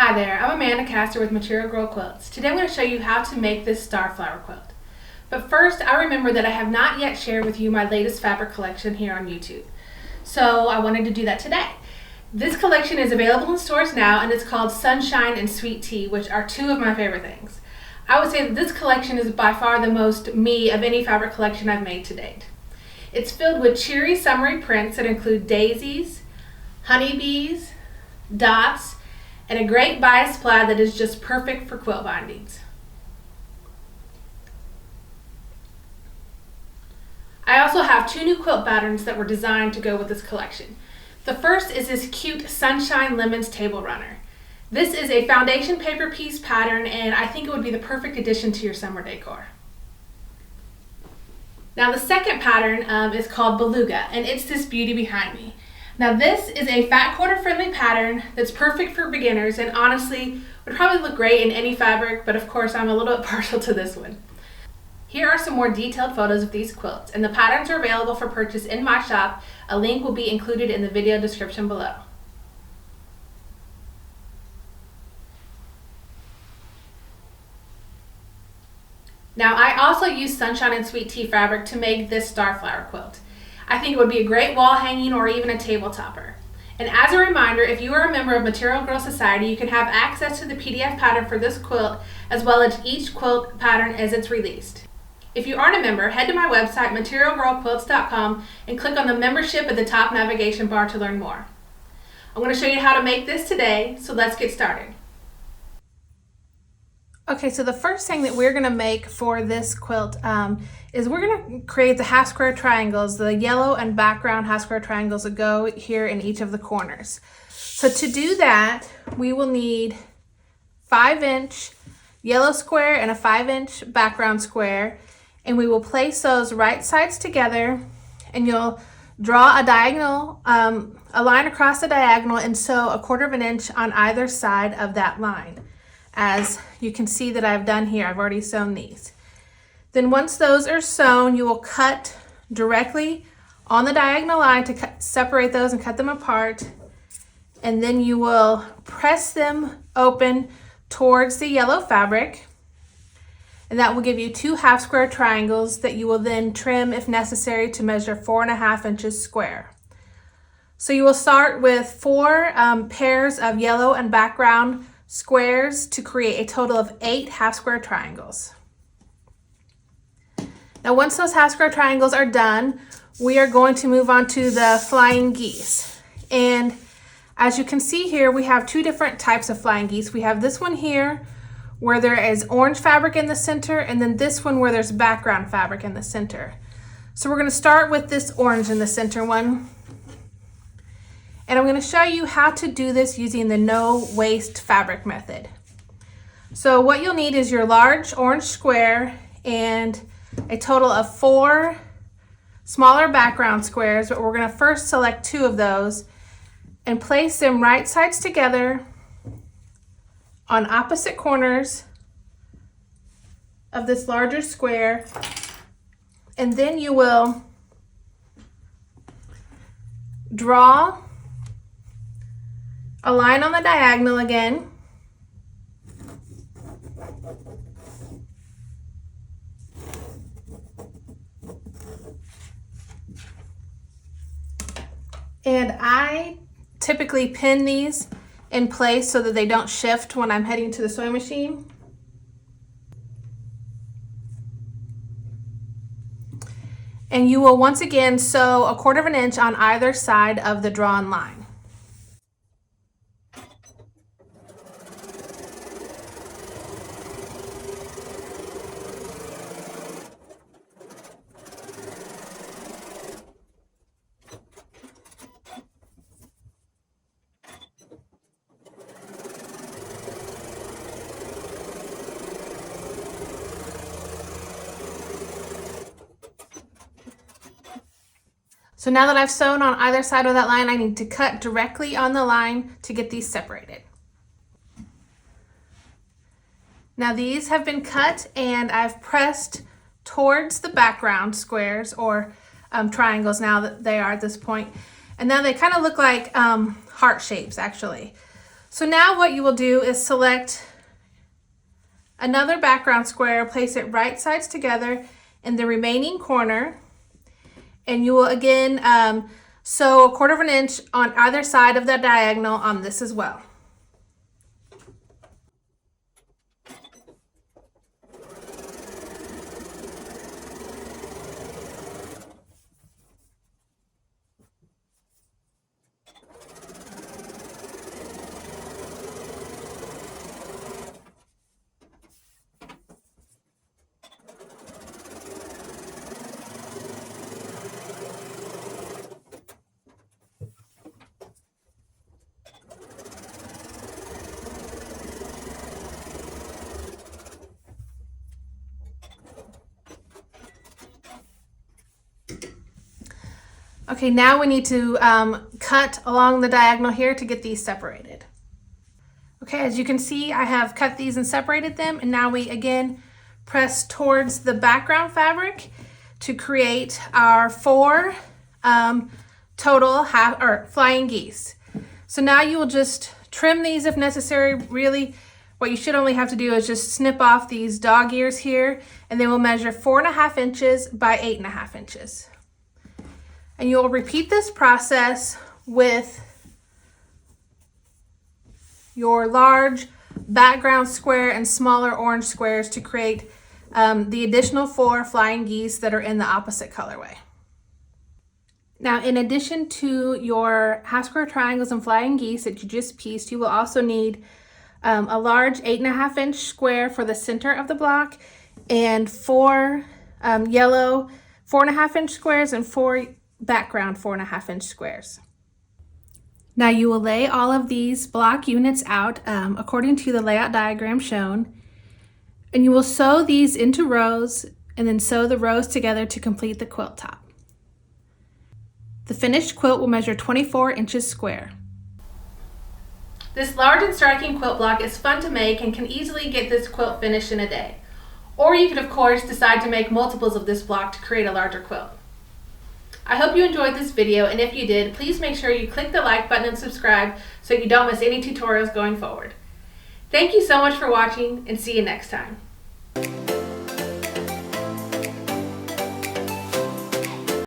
Hi there, I'm Amanda Castor with Material Girl Quilts. Today I'm going to show you how to make this starflower quilt. But first, I remember that I have not yet shared with you my latest fabric collection here on YouTube. So I wanted to do that today. This collection is available in stores now and it's called Sunshine and Sweet Tea, which are two of my favorite things. I would say that this collection is by far the most me of any fabric collection I've made to date. It's filled with cheery summery prints that include daisies, honeybees, dots, and a great bias plaid that is just perfect for quilt bindings. I also have two new quilt patterns that were designed to go with this collection. The first is this cute Sunshine Lemons table runner. This is a foundation paper piece pattern and I think it would be the perfect addition to your summer decor. Now the second pattern is called Beluga and it's this beauty behind me. Now this is a fat quarter friendly pattern that's perfect for beginners and honestly would probably look great in any fabric, but of course I'm a little bit partial to this one. Here are some more detailed photos of these quilts and the patterns are available for purchase in my shop. A link will be included in the video description below. Now I also used Sunshine and Sweet Tea fabric to make this starflower quilt. I think it would be a great wall hanging or even a table topper. And as a reminder, if you are a member of Material Girl Society, you can have access to the PDF pattern for this quilt as well as each quilt pattern as it's released. If you aren't a member, head to my website materialgirlquilts.com and click on the membership at the top navigation bar to learn more. I'm going to show you how to make this today, so let's get started. Okay, so the first thing that we're going to make for this quilt is we're going to create the half square triangles, the yellow and background half square triangles that go here in each of the corners. So to do that, we will need 5-inch yellow square and a 5-inch background square, and we will place those right sides together, and you'll draw a diagonal, a line across the diagonal, and sew 1/4 inch on either side of that line. As you can see that I've done here, I've already sewn these. Then once those are sewn, you will cut directly on the diagonal line to separate those and cut them apart. And then you will press them open towards the yellow fabric. And that will give you 2 half square triangles that you will then trim if necessary to measure 4.5 inches square. So you will start with 4 pairs of yellow and background squares to create a total of 8 half square triangles. Now once those half square triangles are done, we are going to move on to the flying geese. And as you can see here, we have 2 different types of flying geese. We have this one here where there is orange fabric in the center, and then this one where there's background fabric in the center. So we're going to start with this orange in the center one. And I'm going to show you how to do this using the no waste fabric method. So what you'll need is your large orange square and a total of 4 smaller background squares, but we're going to first select 2 of those and place them right sides together on opposite corners of this larger square. And then you will draw a line on the diagonal again, and I typically pin these in place so that they don't shift when I'm heading to the sewing machine. And you will once again sew 1/4 inch on either side of the drawn line. So now that I've sewn on either side of that line, I need to cut directly on the line to get these separated. Now these have been cut and I've pressed towards the background squares or triangles now that they are at this point. And now they kind of look like heart shapes actually. So now what you will do is select another background square, place it right sides together in the remaining corner, and you will again sew 1/4 inch on either side of the diagonal on this as well. Okay, now we need to cut along the diagonal here to get these separated. Okay, as you can see, I have cut these and separated them, and now we again press towards the background fabric to create our 4 total flying geese. So now you will just trim these if necessary. Really, what you should only have to do is just snip off these dog ears here, and they will measure 4.5 inches by 8.5 inches. And you'll repeat this process with your large background square and smaller orange squares to create the additional 4 flying geese that are in the opposite colorway. Now, in addition to your half square triangles and flying geese that you just pieced, you will also need a large 8.5 inch square for the center of the block and 4 yellow 4.5 inch squares and 4 background 4.5 inch squares. Now you will lay all of these block units out according to the layout diagram shown, and you will sew these into rows and then sew the rows together to complete the quilt top. The finished quilt will measure 24 inches square. This large and striking quilt block is fun to make and can easily get this quilt finished in a day. Or you could of course decide to make multiples of this block to create a larger quilt. I hope you enjoyed this video, and if you did, please make sure you click the like button and subscribe so you don't miss any tutorials going forward. Thank you so much for watching, and see you next time.